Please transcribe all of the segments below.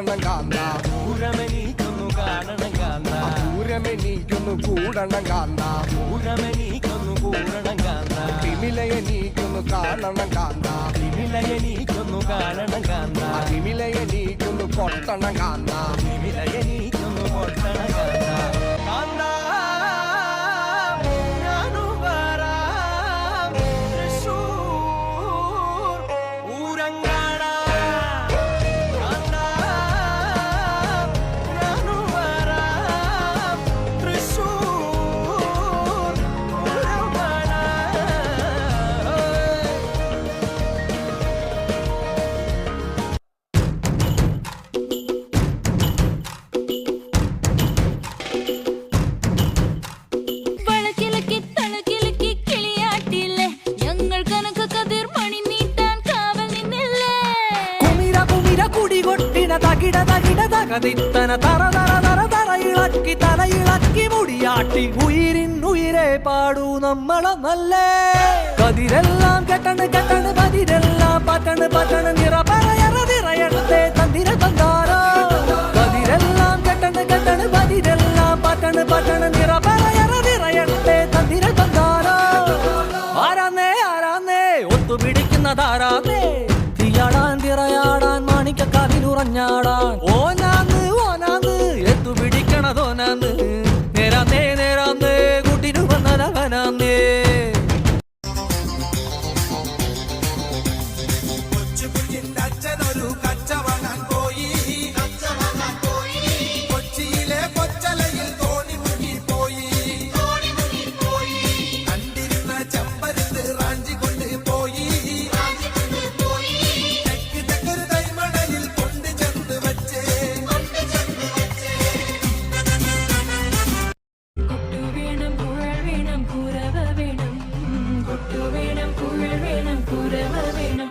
കാണണം കാന്ത പൂരമെനിക്കൊന്നു കാണണം കാന്ത പൂരമെനിക്കൊന്നു കൂടണം കാന്ത പൂരമെനിക്കൊന്നു കൂടണം കാന്ത തിമിലയെനിക്കൊന്നു കാണണം കാന്ത തിമിലയെനിക്കൊന്നു കാണണം കാന്ത തിമിലയെനിക്കൊന്നു കൊട്ടണം കാന്ത തിമിലയെനിക്കൊന്നു കൊട്ടണം കാന്ത കാന്ത തകിട തറ തറ തറ തറ ഇളക്കി തലയിളക്കി മുടിയാട്ടി ഉയിരിൻ ഉയിരെ പാടൂ നമ്മളെ നല്ലേ കതിരെല്ലാം കെട്ടണ് കെട്ടണ് പതിരെല്ലാം പറ്റണ് പറ്റണ് നിറ പറയറതിറയണത്തെ തന്തിര തന്താരോ കതിരെല്ലാം കെട്ടണ് കെട്ടണ് പതിരെല്ലാം പറ്റണ് പറ്റണ് നിറ പറയറതിറയണത്തെ തന്തിര തന്താരോ ആരാന്നേ ആരാന്നേ ഒത്തുപിടിക്കുന്നതാരാന്നേ തീയാടാൻ തിറയാടാൻ മാണിക്കക്കാതിലുറഞ്ഞാടാൻ ഓനാന്ന് ഓനാന്ന് എത്തു പിടിക്കണതോനാന്ന് നേരാന്നേ നേരാന്നേ കുട്ടിനു വന്നലവനാന്നേ അച്ഛനൊരു കച്ച വാങ്ങാൻ പോയി കൊച്ചിയിലെ കൊച്ചലയിൽ തോണി മുങ്ങി പോയി കണ്ടിരുന്ന ചെമ്പരുത്ത് റാഞ്ചി കൊണ്ട് പോയി തെക്കൊരു തൈമണലിൽ കൊണ്ട് ചെന്ന് വെച്ചേ വേണം കുഴൽ വേണം കുരവ വേണം കൊട്ടു വേണം കുഴൽ വേണം കുരവ വേണം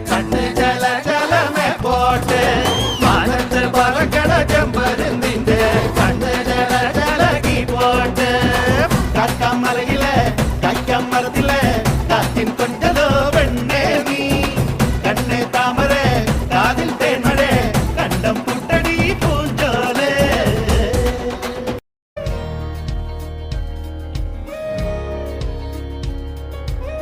കണ്ണ് ജല ജലമേ പോട്ടെ മാനത്ത് പറക്കണ ചെമ്പരുന്നിന്റെ കണ്ണ് ജല ജലകി പോട്ടെ കാക്കാം മലയിലെ കൈക്കാം മരത്തിലെ കാറ്റിൻ കൊണ്ട